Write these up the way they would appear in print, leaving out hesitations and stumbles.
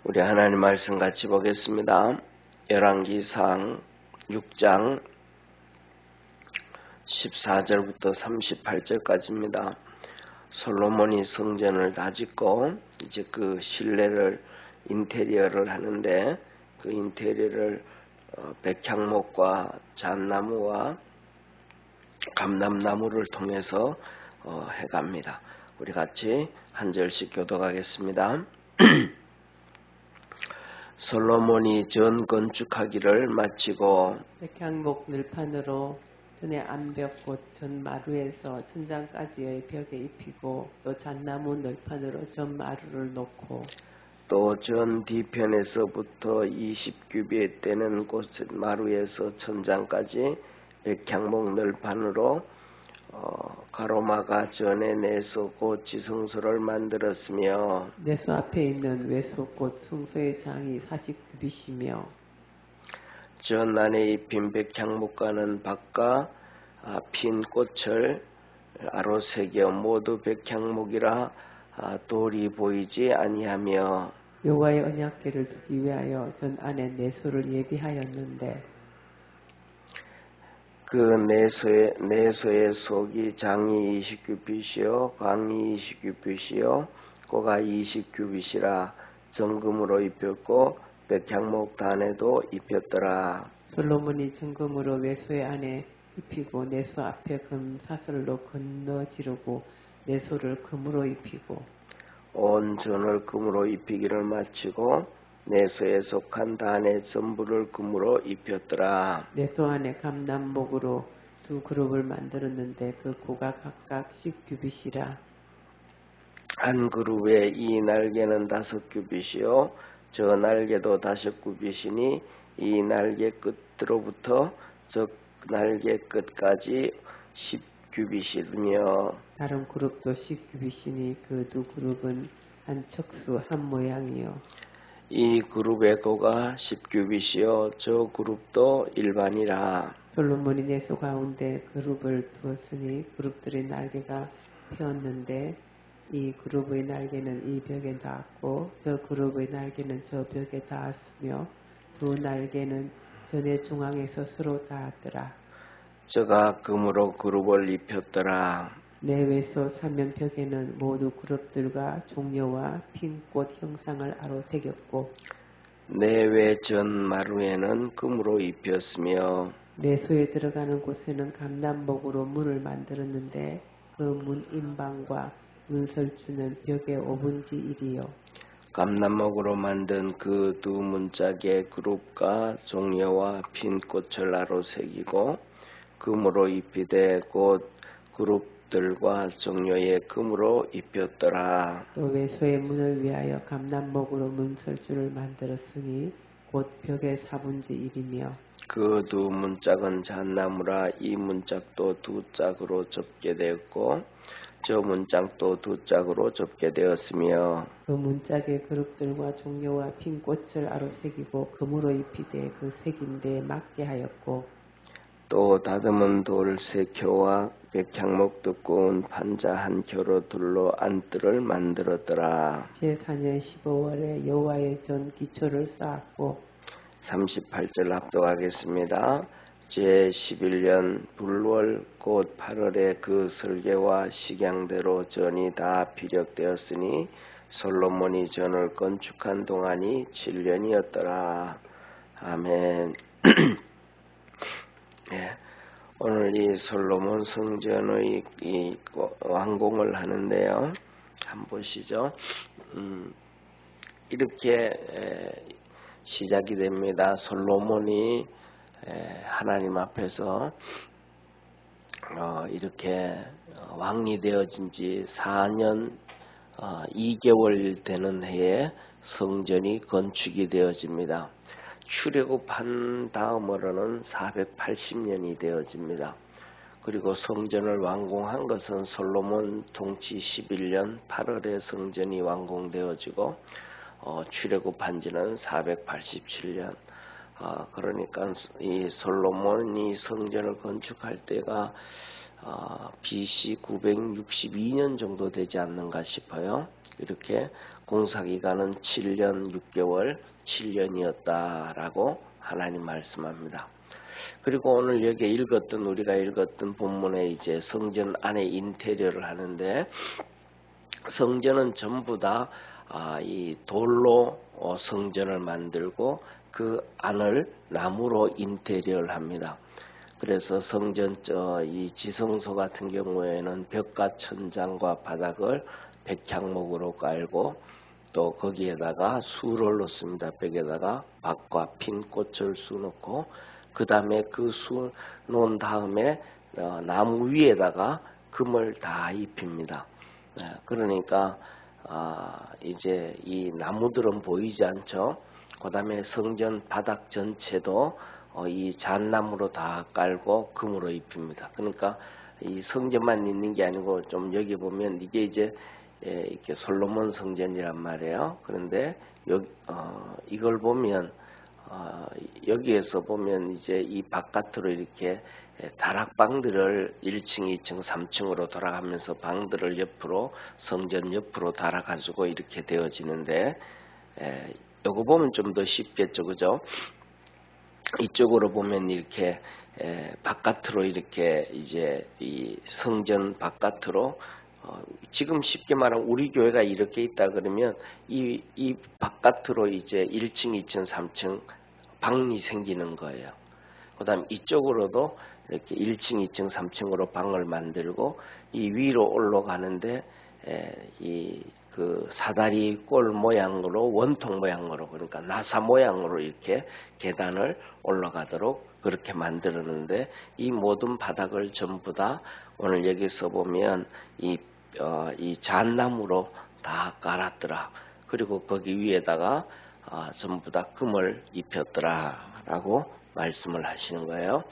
우리 하나님 말씀 같이 보겠습니다. 열왕기상 6장 14절부터 38절까지입니다. 솔로몬이 성전을 다 짓고 이제 그 실내를 인테리어를 하는데 그 인테리어를 백향목과 잣나무와 감람나무를 통해서 해갑니다. 우리 같이 한 절씩 교독하겠습니다. 솔로몬이 전 건축하기를 마치고 백향목 늘판으로 전의 암벽 곧 전 마루에서 천장까지의 벽에 입히고 또 잣나무 늘판으로 전 마루를 놓고 또 전 뒤편에서부터 20규빗 되는 곳 마루에서 천장까지 백향목 늘판으로 가로막아 전에 내소 곧 지성소를 만들었으며 내소 앞에 있는 외소 곧 성소의 장이 40규빗이며 전 안에 입힌 백향목과는 밖과 핀 꽃을 아로 새겨 모두 백향목이라 돌이 보이지 아니하며 여호와의 언약궤를 두기 위하여 전 안에 내소를 예비하였는데 그 내소의 속이 장이 20규빗이요 광이 20규빗이요 고가 20규빗이라 정금으로 입혔고 백향목 단에도 입혔더라. 솔로몬이 정금으로 외소의 안에 입히고 내소 앞에 금 사슬로 건너 지르고 내소를 금으로 입히고 온 전을 금으로 입히기를 마치고 내소에 속한 단의 전부를 금으로 입혔더라. 내소 안에 감람목으로 두 그룹을 만들었는데 그 고가 각각 10규빗이라. 한 그룹의 이 날개는 5규빗이요 저 날개도 5규빗이니 이 날개 끝으로부터 저 날개 끝까지 10규빗이며 다른 그룹도 10규빗이니 그 두 그룹은 한 척수 한 모양이요 이 그룹의 고가 10규빗이요 저 그룹도 일반이라. 솔로몬이 내소 가운데 그룹을 두었으니 그룹들의 날개가 펴었는데 이 그룹의 날개는 이 벽에 닿았고 저 그룹의 날개는 저 벽에 닿았으며 두 날개는 전의 중앙에서 서로 닿았더라. 저가 금으로 그룹을 입혔더라. 내외소 삼면벽에는 모두 그룹들과 종려와 핀꽃 형상을 아로 새겼고 내외 전 마루에는 금으로 입혔으며 내소에 들어가는 곳에는 감람목으로 문을 만들었는데 그 문 인방과 문설주는 벽의 5분의 1이요 감람목으로 만든 그 두 문짝에 그룹과 종려와 핀 꽃을 아로 새기고 금으로 입히되 곧 그룹들과 종려에 금으로 입혔더라. 또 외소의 문을 위하여 감람목으로 문설주를 만들었으니 곧 벽의 4분의 1이며 그 두 문짝은 잣나무라 이 문짝도 두 짝으로 접게 되었고 저 문짝도 두 짝으로 접게 되었으며 그 문짝에 그룹들과 종려와 핀 꽃을 아로 새기고 금으로 입히되 그 새긴 데에 맞게 하였고 또 다듬은 돌 3켜와 백향목 두꺼운 판자 1켜로 둘로 안뜰을 만들었더라. 제4년 15월에 여호와의 전 기초를 쌓았고 38절 합독하겠습니다. 제11년 불월 곧 8월에 그 설계와 식양대로 전이 다 피력되었으니 솔로몬이 전을 건축한 동안이 7년이었더라. 아멘. 예, 오늘 이 솔로몬 성전의 이 완공을 하는데요. 한번 보시죠. 이렇게 시작이 됩니다. 솔로몬이 하나님 앞에서 이렇게 왕이 되어진 지 4년 2개월 되는 해에 성전이 건축이 되어집니다. 출애굽한 다음으로는 480년이 되어집니다. 그리고 성전을 완공한 것은 솔로몬 통치 11년 8월에 성전이 완공되어지고 출애굽한 지는 487년. 그러니까 이 솔로몬이 성전을 건축할 때가 BC 962년 정도 되지 않는가 싶어요. 이렇게 공사기간은 7년 6개월 7년이었다라고 하나님 말씀합니다. 그리고 오늘 여기 우리가 읽었던 본문에 이제 성전 안에 인테리어를 하는데, 성전은 전부 다 이 돌로 성전을 만들고 그 안을 나무로 인테리어를 합니다. 그래서 성전 이 지성소 같은 경우에는 벽과 천장과 바닥을 백향목으로 깔고 또 거기에다가 수를 놓습니다. 벽에다가 박과 핀 꽃을 수놓고 그 다음에 그 수 놓은 다음에 나무 위에다가 금을 다 입힙니다. 그러니까 이제 이 나무들은 보이지 않죠. 그 다음에 성전 바닥 전체도 이 잣나무로 다 깔고 금으로 입힙니다. 그러니까 이 성전만 있는 게 아니고 좀 여기 보면 이게 이제 이렇게 솔로몬 성전이란 말이에요. 그런데 이걸 보면 여기에서 보면 이제 이 바깥으로 이렇게 다락방들을 1층, 2층, 3층으로 돌아가면서 방들을 옆으로 성전 옆으로 달아가지고 이렇게 되어지는데, 요거 보면 좀 더 쉽겠죠, 그죠? 이쪽으로 보면 이렇게 바깥으로 이렇게 이제 이 성전 바깥으로 지금 쉽게 말하면 우리 교회가 이렇게 있다 그러면 이 바깥으로 이제 1층, 2층, 3층 방이 생기는 거예요. 그 다음 이쪽으로도 이렇게 1층, 2층, 3층으로 방을 만들고 이 위로 올라가는데 이 그 사다리 꼴 모양으로 원통 모양으로 그러니까 나사 모양으로 이렇게 계단을 올라가도록 그렇게 만들었는데 이 모든 바닥을 전부 다 오늘 여기서 보면 이 잣나무로 다 깔았더라. 그리고 거기 위에다가 전부 다 금을 입혔더라 라고 말씀을 하시는 거예요.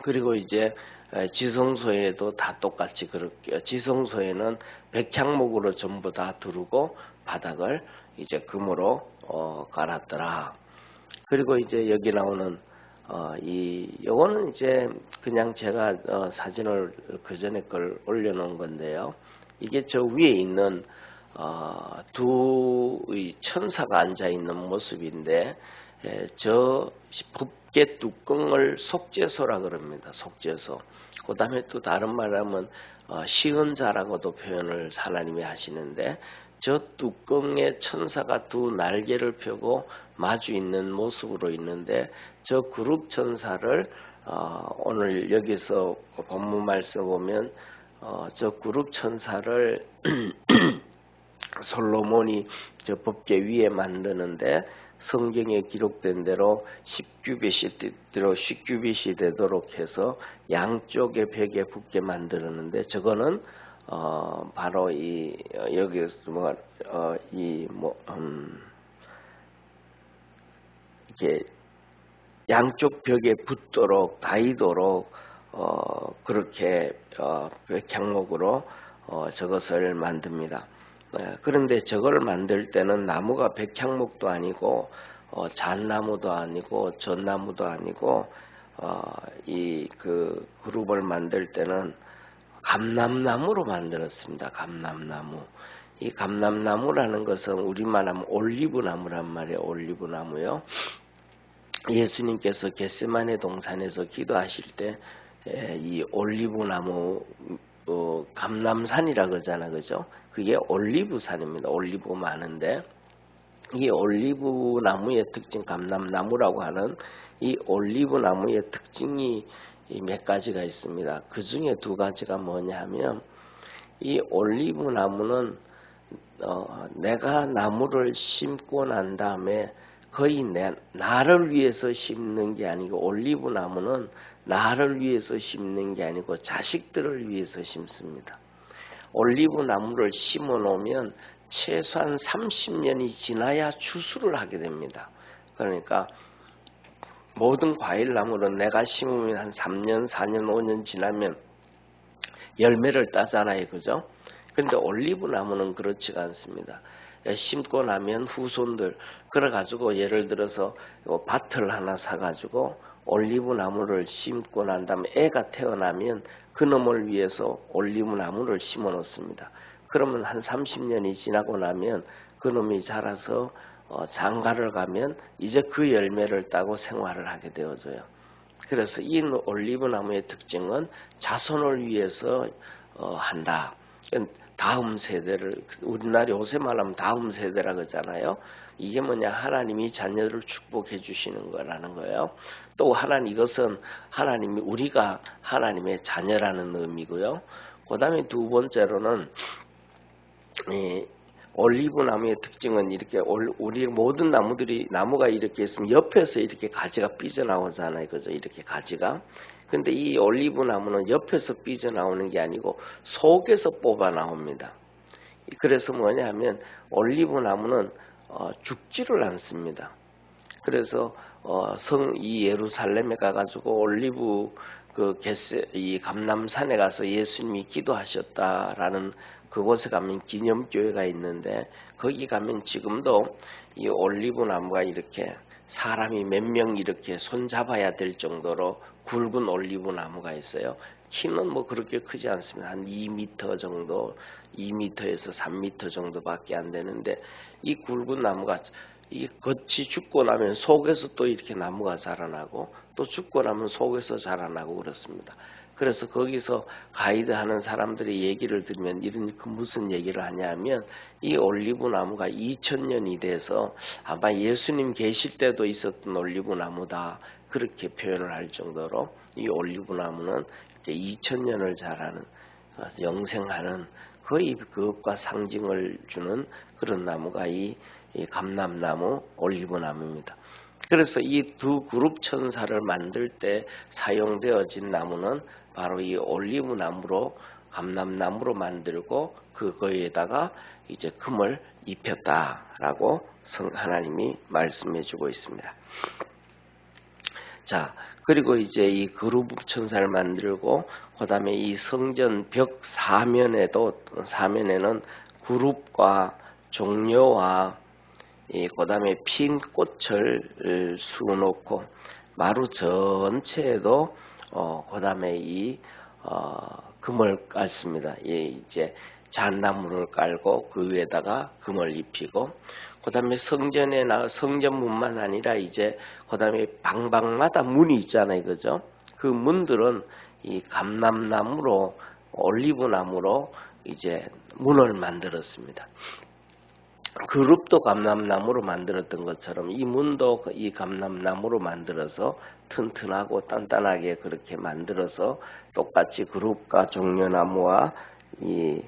그리고 이제 지성소에도 다 똑같이 그렇게 지성소에는 백향목으로 전부 다 두르고 바닥을 이제 금으로 깔았더라. 그리고 이제 여기 나오는 요거는 이제 그냥 제가 사진을 그 전에 걸 올려놓은 건데요. 이게 저 위에 있는 두 천사가 앉아 있는 모습인데 저 법계 뚜껑을 속죄소라 그럽니다. 속죄소. 그 다음에 또 다른 말하면 시은자라고도 표현을 하나님이 하시는데 저 뚜껑에 천사가 두 날개를 펴고 마주 있는 모습으로 있는데 저 그룹 천사를 오늘 여기서 본문 말씀 보면 저 그룹 천사를 솔로몬이 저 법궤 위에 만드는데 성경에 기록된 대로 10규빗이 되도록 해서 양쪽의 벽에 붙게 만들었는데 저거는 바로 여기서 이게 양쪽 벽에 붙도록 닿도록 그렇게 백향목으로 저것을 만듭니다. 그런데 저걸 만들 때는 나무가 백향목도 아니고 잣나무도 아니고 전나무도 아니고 이 그 그룹을 만들 때는 감람나무로 만들었습니다. 감람나무. 이 감람나무라는 것은 우리말 하면 올리브나무란 말이에요. 올리브나무요. 예수님께서 겟세마네 동산에서 기도하실 때 이 올리브나무 감람산이라 그러잖아, 그죠? 그게 올리브산입니다. 올리브가 많은데 이 올리브나무의 특징, 감람나무라고 하는 이 올리브나무의 특징이 몇 가지가 있습니다. 그 중에 두 가지가 뭐냐면 이 올리브나무는 내가 나무를 심고 난 다음에 거의 나를 위해서 심는 게 아니고 올리브나무는 나를 위해서 심는 게 아니고 자식들을 위해서 심습니다. 올리브나무를 심어 놓으면 최소한 30년이 지나야 추수를 하게 됩니다. 그러니까 모든 과일나무는 내가 심으면 한 3년, 4년, 5년 지나면 열매를 따잖아요. 그죠? 그런데 올리브나무는 그렇지가 않습니다. 심고 나면 후손들 그래가지고 예를 들어서 밭을 하나 사가지고 올리브 나무를 심고 난 다음에 애가 태어나면 그놈을 위해서 올리브 나무를 심어 놓습니다. 그러면 한 30년이 지나고 나면 그놈이 자라서 장가를 가면 이제 그 열매를 따고 생활을 하게 되어져요. 그래서 이 올리브 나무의 특징은 자손을 위해서 한다. 다음 세대를, 우리나라 요새 말하면 다음 세대라고 하잖아요. 이게 뭐냐, 하나님이 자녀를 축복해 주시는 거라는 거예요. 또 이것은 하나님이, 우리가 하나님의 자녀라는 의미고요. 그 다음에 두 번째로는 올리브 나무의 특징은 이렇게 우리 모든 나무가 이렇게 있으면 옆에서 이렇게 가지가 삐져나오잖아요. 그죠? 이렇게 가지가. 근데 이 올리브 나무는 옆에서 삐져나오는 게 아니고 속에서 뽑아 나옵니다. 그래서 뭐냐 하면 올리브 나무는 죽지를 않습니다. 그래서 이 예루살렘에 가가지고 올리브 이 감람산에 가서 예수님이 기도하셨다라는 그곳에 가면 기념교회가 있는데, 거기 가면 지금도 이 올리브 나무가 이렇게 사람이 몇 명 이렇게 손잡아야 될 정도로 굵은 올리브 나무가 있어요. 키는 뭐 그렇게 크지 않습니다. 한 2m 정도, 2m에서 3m 정도밖에 안 되는데, 이 굵은 나무가 이 겉이 죽고 나면 속에서 또 이렇게 나무가 자라나고, 또 죽고 나면 속에서 자라나고 그렇습니다. 그래서 거기서 가이드하는 사람들의 얘기를 들으면 무슨 얘기를 하냐면, 이 올리브 나무가 2000년이 돼서 아마 예수님 계실 때도 있었던 올리브 나무다, 그렇게 표현을 할 정도로 이 올리브 나무는 이제 2000년을 자라는, 영생하는, 거의 그것과 상징을 주는 그런 나무가 이 감람나무, 올리브 나무입니다. 그래서 이 두 그룹 천사를 만들 때 사용되어진 나무는 바로 이 올리브 나무로, 감람나무로 만들고 그거에다가 이제 금을 입혔다라고 하나님이 말씀해 주고 있습니다. 자, 그리고 이제 이 그룹 천사를 만들고, 그 다음에 이 성전 벽 사면에는 그룹과 종려와 그 다음에 핀 꽃을 수놓고, 마루 전체에도 그 다음에 이 금을 깔습니다. 이제 잣나무를 깔고 그 위에다가 금을 입히고, 그 다음에 성전문만 아니라 이제 그 다음에 방방마다 문이 있잖아요, 그죠? 그 문들은 이 감람나무로, 올리브나무로 이제 문을 만들었습니다. 그룹도 감람나무로 만들었던 것처럼 이 문도 이 감람나무로 만들어서 튼튼하고 단단하게 그렇게 만들어서 똑같이 그룹과 종려나무와 이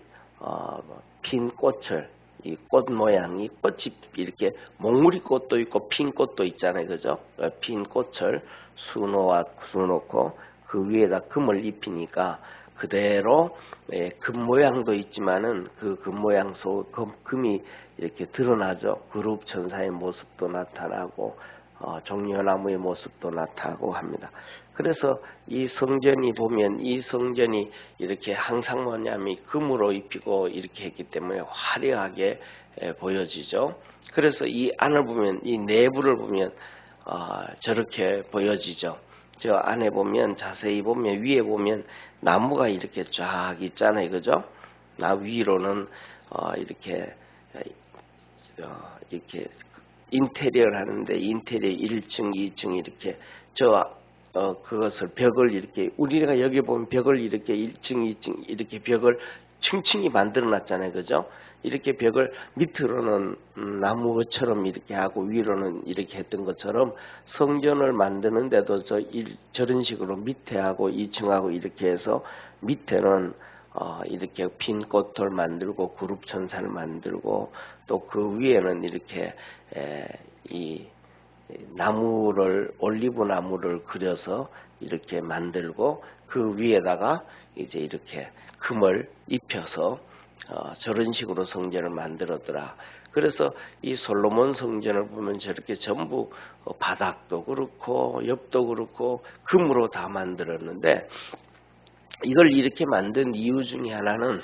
핀 꽃을, 이 꽃 모양이, 꽃이 이렇게 몽우리 꽃도 있고 핀 꽃도 있잖아요, 그죠? 핀 꽃을 수놓고 그 위에다 금을 입히니까 그대로 금 모양도 있지만은 그 금 모양 속 금이 이렇게 드러나죠. 그룹 천사의 모습도 나타나고 종려나무의 모습도 나타나고 합니다. 그래서 이 성전이 보면, 이 성전이 이렇게 항상 뭐냐면 금으로 입히고 이렇게 했기 때문에 화려하게 보여지죠. 그래서 이 안을 보면, 이 내부를 보면 저렇게 보여지죠. 저 안에 보면, 자세히 보면, 위에 보면 나무가 이렇게 쫙 있잖아요, 그죠? 위로는 이렇게 인테리어를 하는데, 인테리어 1층, 2층 이렇게 그것을 벽을 이렇게, 우리가 여기 보면 벽을 이렇게 1층, 2층 이렇게 벽을 층층이 만들어 놨잖아요, 그죠? 이렇게 벽을 밑으로는 나무처럼 이렇게 하고 위로는 이렇게 했던 것처럼 성전을 만드는데도 저런 식으로 밑에 하고 2층하고 이렇게 해서 밑에는 이렇게 핀 꽃을 만들고 그룹 천사를 만들고, 또 그 위에는 이렇게 이 나무를, 올리브 나무를 그려서 이렇게 만들고, 그 위에다가 이제 이렇게 금을 입혀서 저런 식으로 성전을 만들었더라. 그래서 이 솔로몬 성전을 보면 저렇게 전부 바닥도 그렇고 옆도 그렇고 금으로 다 만들었는데, 이걸 이렇게 만든 이유 중에 하나는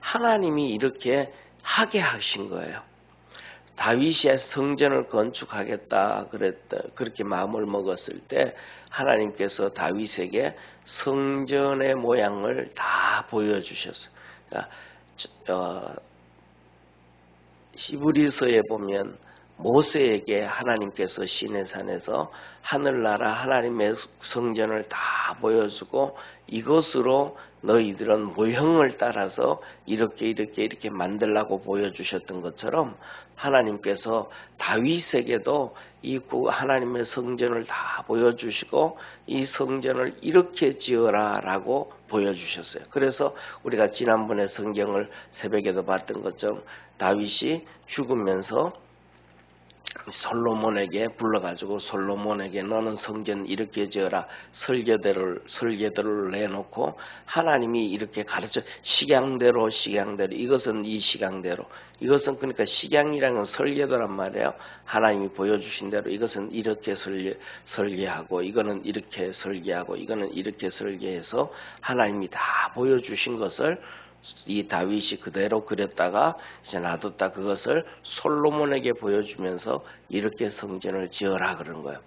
하나님이 이렇게 하게 하신 거예요. 다윗이 성전을 건축하겠다 그렇게 마음을 먹었을 때 하나님께서 다윗에게 성전의 모양을 다 보여주셨어요. 그러니까 히브리서에 보면 모세에게 하나님께서 시내산에서 하늘나라 하나님의 성전을 다 보여주고 이것으로 너희들은 모형을 따라서 이렇게 만들라고 보여주셨던 것처럼 하나님께서 다윗에게도 이 하나님의 성전을 다 보여주시고 이 성전을 이렇게 지어라 라고 보여주셨어요. 그래서 우리가 지난번에 성경을 새벽에도 봤던 것처럼 다윗이 죽으면서 솔로몬에게 불러가지고 솔로몬에게 너는 성전 이렇게 지어라 설계도를 내놓고 하나님이 이렇게 가르쳐 식양대로 이것은 이 식양대로 이것은 그러니까 식양이라는 건 설계도란 말이에요. 하나님이 보여주신 대로 이것은 이렇게 설계하고 이거는 이렇게 설계하고 이거는 이렇게 설계해서 하나님이 다 보여주신 것을 이 다윗이 그대로 그렸다가 이제 놔뒀다 그것을 솔로몬에게 보여주면서 이렇게 성전을 지어라 그런 거예요.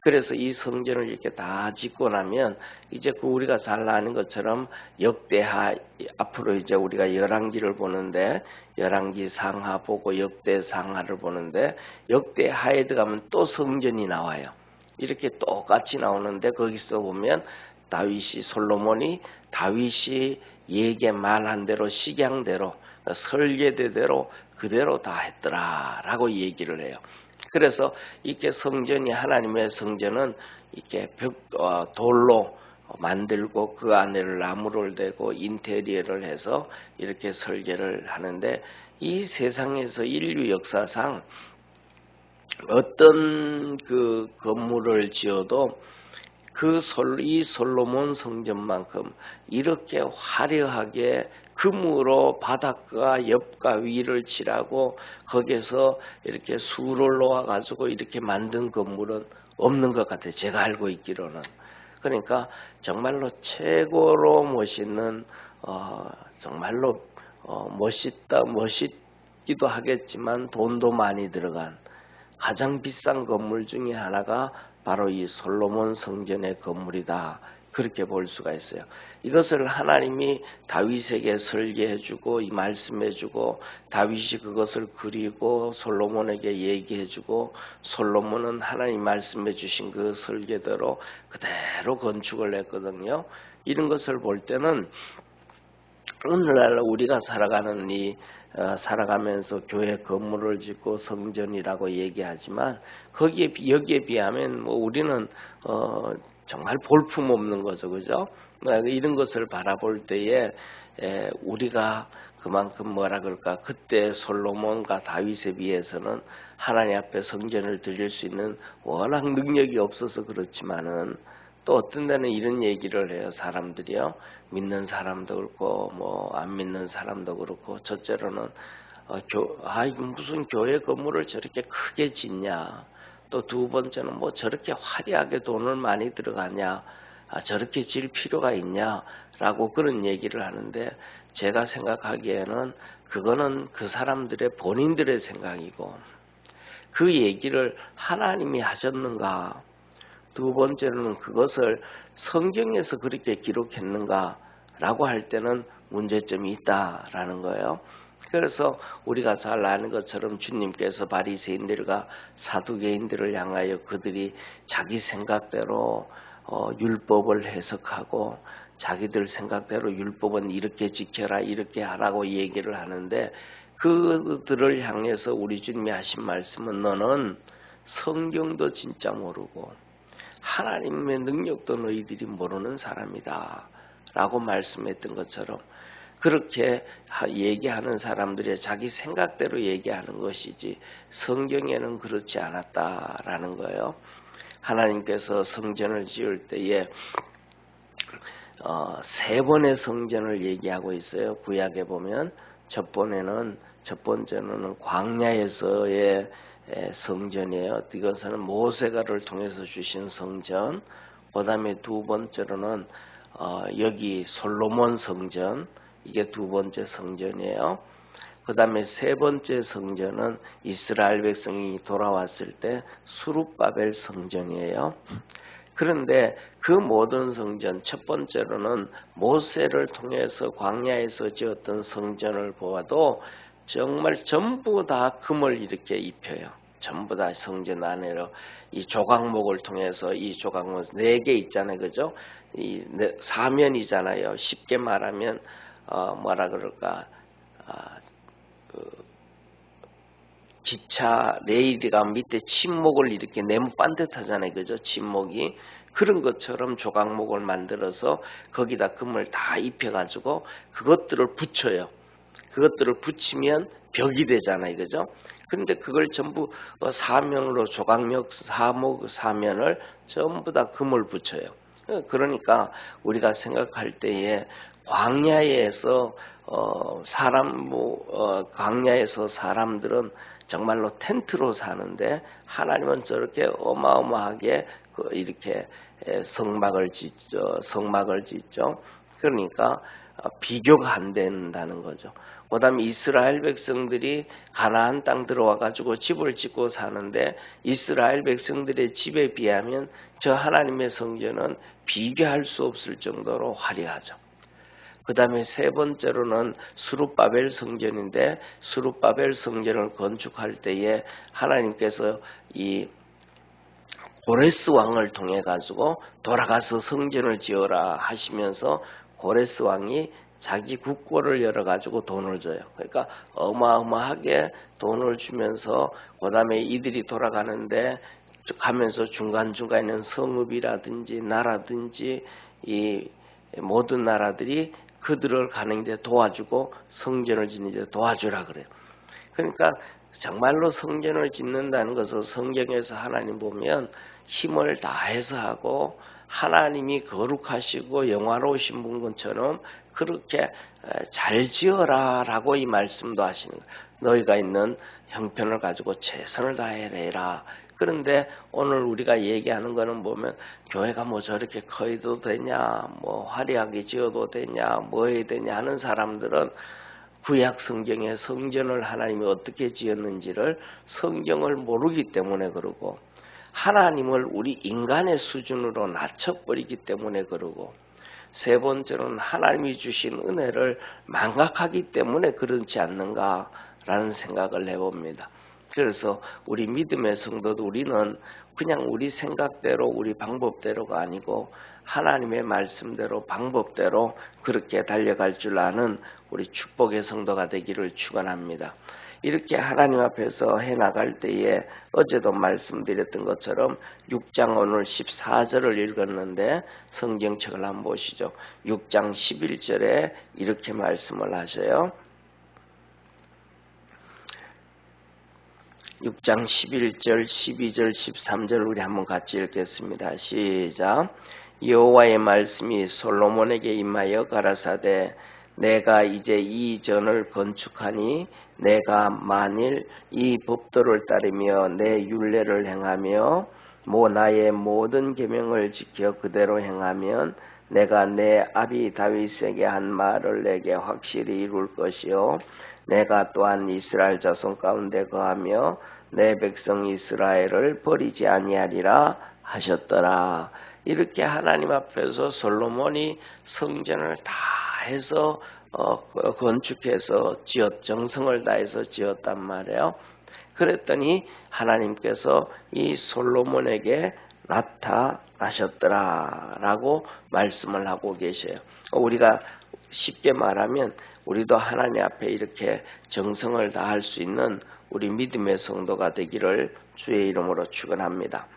그래서 이 성전을 이렇게 다 짓고 나면 이제 그 우리가 잘 아는 것처럼 역대하 앞으로 이제 우리가 열왕기를 보는데 열왕기 상하 보고 역대 상하를 보는데 역대하에 들어가면 또 성전이 나와요. 이렇게 똑같이 나오는데 거기서 보면 솔로몬이 다윗이 말한 대로 식양대로 설계대로 그대로 다 했더라라고 얘기를 해요. 그래서 이렇게 성전이 하나님의 성전은 이렇게 돌로 만들고 그 안에를 나무를 대고 인테리어를 해서 이렇게 설계를 하는데 이 세상에서 인류 역사상 어떤 그 건물을 지어도 이 솔로몬 성전만큼 이렇게 화려하게 금으로 바닥과 옆과 위를 칠하고 거기에서 이렇게 수를 놓아가지고 이렇게 만든 건물은 없는 것 같아요. 제가 알고 있기로는. 그러니까 정말로 최고로 멋있는 정말로 멋있기도 하겠지만 돈도 많이 들어간 가장 비싼 건물 중에 하나가 바로 이 솔로몬 성전의 건물이다. 그렇게 볼 수가 있어요. 이것을 하나님이 다윗에게 설계해주고 이 말씀해주고 다윗이 그것을 그리고 솔로몬에게 얘기해주고 솔로몬은 하나님 말씀해주신 그 설계대로 그대로 건축을 했거든요. 이런 것을 볼 때는 오늘날 우리가 살아가면서 교회 건물을 짓고 성전이라고 얘기하지만 여기에 비하면 우리는 정말 볼품 없는 거죠, 그죠? 이런 것을 바라볼 때에 우리가 그만큼 그때 솔로몬과 다윗에 비해서는 하나님 앞에 성전을 드릴 수 있는 워낙 능력이 없어서 그렇지만은 또 어떤 데는 이런 얘기를 해요. 사람들이요. 믿는 사람도 그렇고 안 믿는 사람도 그렇고 첫째로는 무슨 교회 건물을 저렇게 크게 짓냐. 또 두 번째는 저렇게 화려하게 돈을 많이 들어가냐. 저렇게 질 필요가 있냐라고 그런 얘기를 하는데 제가 생각하기에는 그거는 그 사람들의 본인들의 생각이고 그 얘기를 하나님이 하셨는가. 두 번째로는 그것을 성경에서 그렇게 기록했는가라고 할 때는 문제점이 있다라는 거예요. 그래서 우리가 잘 아는 것처럼 주님께서 바리새인들과 사두개인들을 향하여 그들이 자기 생각대로 율법을 해석하고 자기들 생각대로 율법은 이렇게 지켜라 이렇게 하라고 얘기를 하는데 그들을 향해서 우리 주님이 하신 말씀은 너는 성경도 진짜 모르고 하나님의 능력도 너희들이 모르는 사람이다 라고 말씀했던 것처럼 그렇게 얘기하는 사람들이 자기 생각대로 얘기하는 것이지 성경에는 그렇지 않았다라는 거예요. 하나님께서 성전을 지을 때에 세 번의 성전을 얘기하고 있어요. 구약에 보면 첫 번째는 광야에서의 성전이에요. 이것은 모세가를 통해서 주신 성전. 그 다음에 두 번째로는 여기 솔로몬 성전. 이게 두 번째 성전이에요. 그 다음에 세 번째 성전은 이스라엘 백성이 돌아왔을 때 수룹바벨 성전이에요. 그런데 그 모든 성전, 첫 번째로는 모세를 통해서 광야에서 지었던 성전을 보아도 정말 전부 다 금을 이렇게 입혀요. 전부 다 성전 안으로 이 조각목을 통해서 이 조각목 4개 있잖아요. 그죠? 이 사면이잖아요. 쉽게 말하면 뭐라 그럴까? 기차 레일이가 밑에 침목을 이렇게 네모 반듯하잖아요. 그죠? 침목이. 그런 것처럼 조각목을 만들어서 거기다 금을 다 입혀가지고 그것들을 붙여요. 그것들을 붙이면 벽이 되잖아요. 그죠? 그런데 그걸 전부 사면으로 조각목 사면을 전부 다 금을 붙여요. 그러니까 우리가 생각할 때에 광야에서 광야에서 사람들은 정말로 텐트로 사는데 하나님은 저렇게 어마어마하게 이렇게 성막을 짓죠. 그러니까 비교가 안 된다는 거죠. 그 다음에 이스라엘 백성들이 가나안 땅 들어와 가지고 집을 짓고 사는데 이스라엘 백성들의 집에 비하면 저 하나님의 성전은 비교할 수 없을 정도로 화려하죠. 그 다음에 세 번째로는 수룹바벨 성전인데 수룹바벨 성전을 건축할 때에 하나님께서 이 고레스 왕을 통해 가지고 돌아가서 성전을 지어라 하시면서 고레스 왕이 자기 국고를 열어가지고 돈을 줘요. 그러니까 어마어마하게 돈을 주면서 그 다음에 이들이 돌아가는데 가면서 중간중간에는 성읍이라든지 나라든지 이 모든 나라들이 그들을 가는데 도와주고 성전을 짓는데 도와주라 그래요. 그러니까 정말로 성전을 짓는다는 것은 성경에서 하나님 보면 힘을 다해서 하고 하나님이 거룩하시고 영화로우신 분처럼 그렇게 잘 지어라 라고 이 말씀도 하시는 거예요. 너희가 있는 형편을 가지고 최선을 다해라. 그런데 오늘 우리가 얘기하는 거는 보면 교회가 뭐 저렇게 커도 되냐, 뭐 화려하게 지어도 되냐, 뭐 해야 되냐 하는 사람들은 구약 성경에 성전을 하나님이 어떻게 지었는지를 성경을 모르기 때문에 그러고 하나님을 우리 인간의 수준으로 낮춰버리기 때문에 그러고 세 번째로는 하나님이 주신 은혜를 망각하기 때문에 그렇지 않는가라는 생각을 해봅니다. 그래서 우리 믿음의 성도도 우리는 그냥 우리 생각대로 우리 방법대로가 아니고 하나님의 말씀대로 방법대로 그렇게 달려갈 줄 아는 우리 축복의 성도가 되기를 축원합니다. 이렇게 하나님 앞에서 해나갈 때에 어제도 말씀드렸던 것처럼 6장 오늘 14절을 읽었는데 성경책을 한번 보시죠. 6장 11절에 이렇게 말씀을 하셔요. 6장 11절, 12절, 13절 우리 한번 같이 읽겠습니다. 시작. 여호와의 말씀이 솔로몬에게 임하여 가라사대 내가 이제 이 전을 건축하니 내가 만일 이 법도를 따르며 내 율례를 행하며 나의 모든 계명을 지켜 그대로 행하면 내가 내 아비 다윗에게 한 말을 내게 확실히 이룰 것이요 내가 또한 이스라엘 자손 가운데 거하며 내 백성 이스라엘을 버리지 아니하리라 하셨더라. 이렇게 하나님 앞에서 솔로몬이 성전을 다 해서 건축해서 정성을 다해서 지었단 말이에요. 그랬더니 하나님께서 이 솔로몬에게 나타나셨더라라고 말씀을 하고 계셔요. 우리가 쉽게 말하면 우리도 하나님 앞에 이렇게 정성을 다할 수 있는 우리 믿음의 성도가 되기를 주의 이름으로 축원합니다.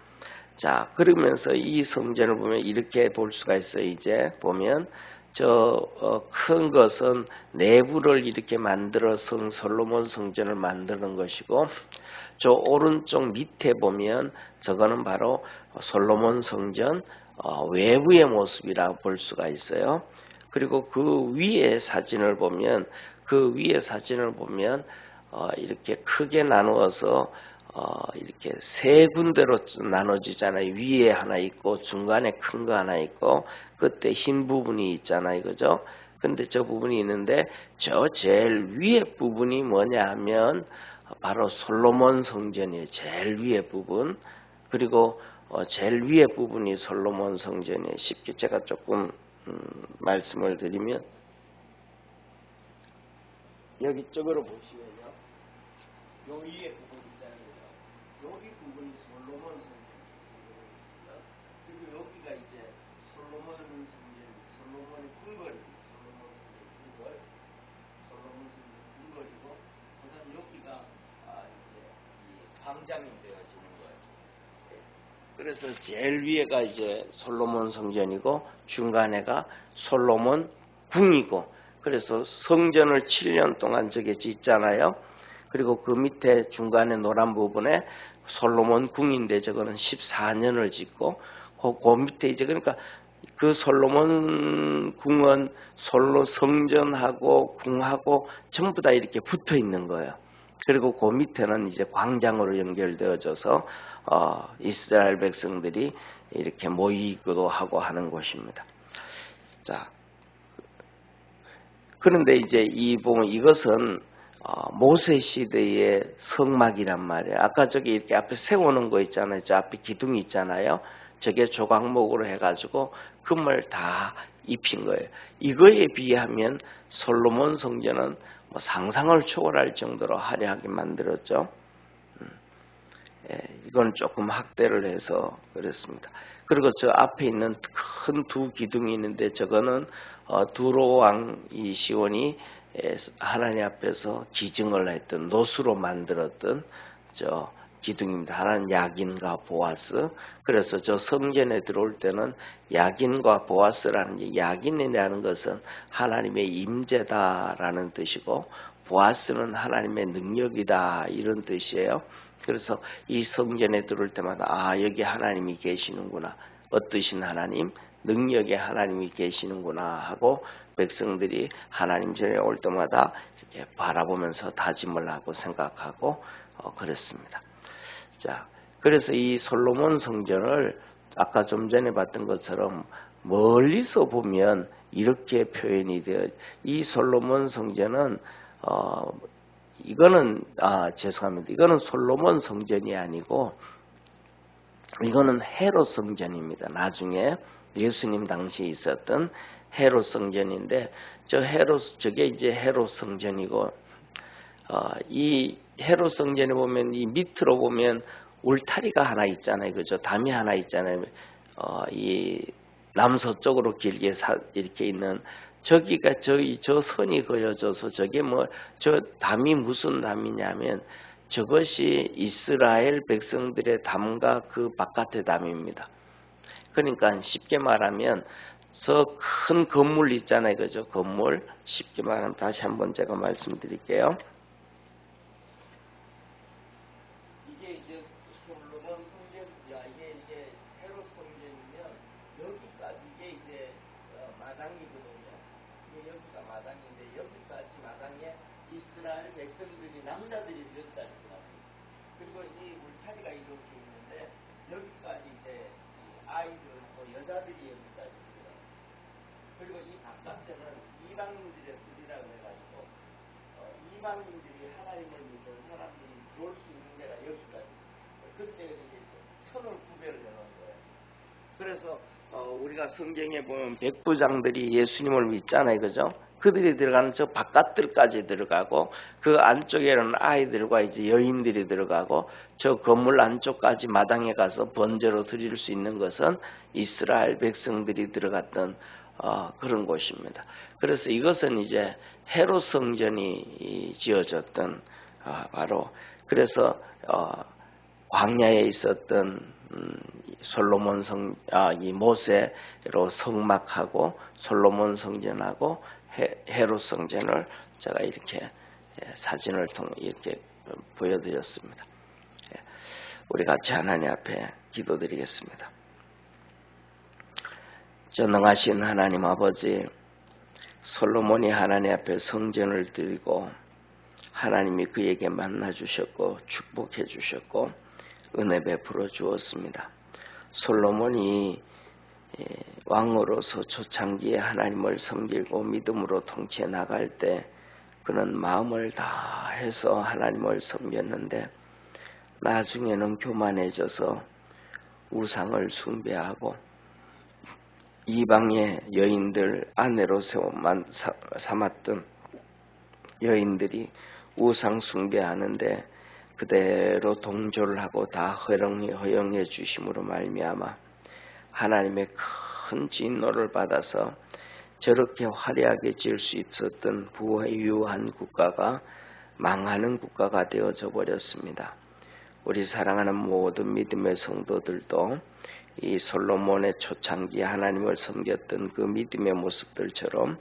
자, 그러면서 이 성전을 보면 이렇게 볼 수가 있어요. 이제 보면 큰 것은 내부를 이렇게 만들어 솔로몬 성전을 만드는 것이고 저 오른쪽 밑에 보면 저거는 바로 솔로몬 성전 외부의 모습이라고 볼 수가 있어요. 그리고 그 위에 사진을 보면 이렇게 크게 나누어서 이렇게 세 군데로 나눠지잖아요. 위에 하나 있고 중간에 큰 거 하나 있고 끝에 흰 부분이 있잖아요. 그죠? 근데 저 부분이 있는데 저 제일 위에 부분이 뭐냐 하면 바로 솔로몬 성전이에요. 제일 위에 부분. 그리고 제일 위에 부분이 솔로몬 성전이에요. 쉽게 제가 조금 말씀을 드리면 여기 쪽으로 보시면요. 요 위에 부분 있잖아요. 여기 부분이 솔로몬 성전입니다. 그리고 여기가 이제 솔로몬 성전, 솔로몬의 궁궐, 솔로몬 성전 궁궐이고, 그다음 여기가 이제 이 광장이 되어지는 거예요. 그래서 제일 위에가 이제 솔로몬 성전이고 중간에가 솔로몬 궁이고, 그래서 성전을 7년 동안 저게 짓잖아요. 그리고 그 밑에 중간에 노란 부분에 솔로몬 궁인데 저거는 14년을 짓고 그 밑에 이제 그러니까 그 솔로몬 궁은 솔로 성전하고 궁하고 전부 다 이렇게 붙어 있는 거예요. 그리고 그 밑에는 이제 광장으로 연결되어져서 이스라엘 백성들이 이렇게 모이기도 하고 하는 곳입니다. 자, 그런데 이제 이 보면 이것은 모세 시대의 성막이란 말이에요. 아까 저기 이렇게 앞에 세우는 거 있잖아요. 저 앞에 기둥이 있잖아요. 저게 조각목으로 해가지고 금을 다 입힌 거예요. 이거에 비하면 솔로몬 성전은 뭐 상상을 초월할 정도로 화려하게 만들었죠. 이건 조금 학대를 해서 그렇습니다. 그리고 저 앞에 있는 큰 두 기둥이 있는데 저거는 두로 왕 이 시온이 하나님 앞에서 기증을 했던 노수로 만들었던 저 기둥입니다. 하나는 야긴과 보아스. 그래서 저 성전에 들어올 때는 야긴과 보아스라는 야긴이라는 것은 하나님의 임재다라는 뜻이고 보아스는 하나님의 능력이다 이런 뜻이에요. 그래서 이 성전에 들어올 때마다 여기 하나님이 계시는구나. 어떠신 하나님? 능력의 하나님이 계시는구나 하고 백성들이 하나님 전에 올 때마다 이렇게 바라보면서 다짐을 하고 생각하고 그랬습니다. 자, 그래서 이 솔로몬 성전을 아까 좀 전에 봤던 것처럼 멀리서 보면 이렇게 표현이 되어 이 솔로몬 성전은 이거는 죄송합니다. 이거는 솔로몬 성전이 아니고 이거는 헤롯 성전입니다. 나중에 예수님 당시에 있었던 헤롯 성전인데 저게 이제 헤롯 성전이고 이 헤롯 성전에 보면 이 밑으로 보면 울타리가 하나 있잖아요. 그죠? 담이 하나 있잖아요. 이 남서쪽으로 길게 이렇게 있는 저기가 저 선이 그어져서 저게 저 담이 무슨 담이냐면 저것이 이스라엘 백성들의 담과 그 바깥의 담입니다. 그러니까 쉽게 말하면 저 큰 건물 있잖아요. 그죠? 건물 쉽게 말하면 다시 한번 제가 말씀드릴게요. 이게 이제 솔로몬 성전이야. 이게 헤롯 성전이면 여기까지 이게 이제 마당이거든요. 이게 여기가 마당인데 여기까지 마당에 이스라엘 백성들이 남자들이 여기까지 들어갑니다. 그리고 이 울타리가 이렇게 있는데 여기까지 이제 아이들하고 여자들이 여기까지 들어갑니다. 그리고 이 바깥에는 이방인들의 뜰이라고 해가지고 이방인들이 하나님을 믿는 사람들이 들어올 수 있는 데가 여기까지. 그때 이제 선을 구별을 해놓은 거예요. 그래서 우리가 성경에 보면 백부장들이 예수님을 믿잖아요. 그죠? 그들이 들어가는 저 바깥들까지 들어가고 그 안쪽에는 아이들과 이제 여인들이 들어가고 저 건물 안쪽까지 마당에 가서 번제로 드릴 수 있는 것은 이스라엘 백성들이 들어갔던 그런 곳입니다. 그래서 이것은 이제 헤롯 성전이 지어졌던 바로 그래서 광야에 있었던 솔로몬 이 모세로 성막하고 솔로몬 성전하고 헤롯 성전을 제가 이렇게 사진을 통해 이렇게 보여드렸습니다. 우리 같이 하나님 앞에 기도드리겠습니다. 전능하신 하나님 아버지, 솔로몬이 하나님 앞에 성전을 드리고 하나님이 그에게 만나 주셨고 축복해 주셨고 은혜 베풀어 주었습니다. 솔로몬이 왕으로서 초창기에 하나님을 섬기고 믿음으로 통치해 나갈 때 그는 마음을 다해서 하나님을 섬겼는데 나중에는 교만해져서 우상을 숭배하고 이방의 여인들 아내로 삼았던 여인들이 우상 숭배하는데 그대로 동조를 하고 다 허용해 주심으로 말미암아 하나님의 큰 진노를 받아서 저렇게 화려하게 지을 수 있었던 부유한 국가가 망하는 국가가 되어져 버렸습니다. 우리 사랑하는 모든 믿음의 성도들도 이 솔로몬의 초창기에 하나님을 섬겼던 그 믿음의 모습들처럼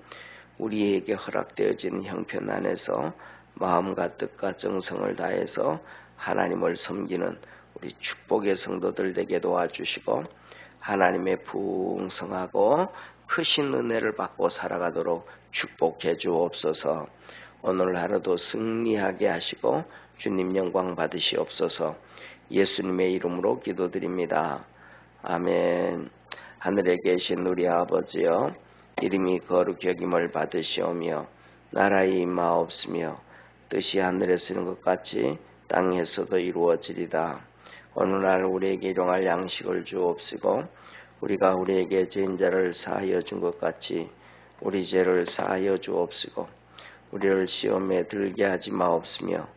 우리에게 허락되어진 형편 안에서 마음과 뜻과 정성을 다해서 하나님을 섬기는 우리 축복의 성도들 되게 도와주시고 하나님의 풍성하고 크신 은혜를 받고 살아가도록 축복해 주옵소서. 오늘 하루도 승리하게 하시고 주님 영광 받으시옵소서. 예수님의 이름으로 기도드립니다. 아멘. 하늘에 계신 우리 아버지여, 이름이 거룩히 여김을 받으시오며 나라의 임하옵시며 뜻이 하늘에서 이룬 것 같이 땅에서도 이루어지리다. 오늘날 우리에게 일용할 양식을 주옵시고 우리가 우리에게 죄인 자를 사하여 준 것 같이 우리 죄를 사하여 주옵시고 우리를 시험에 들게 하지 마옵시며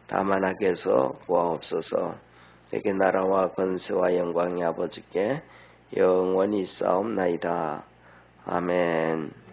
다만 악에서 구하옵소서. 내게 나라와 권세와 영광이 아버지께 영원히 있사옵나이다. 아멘.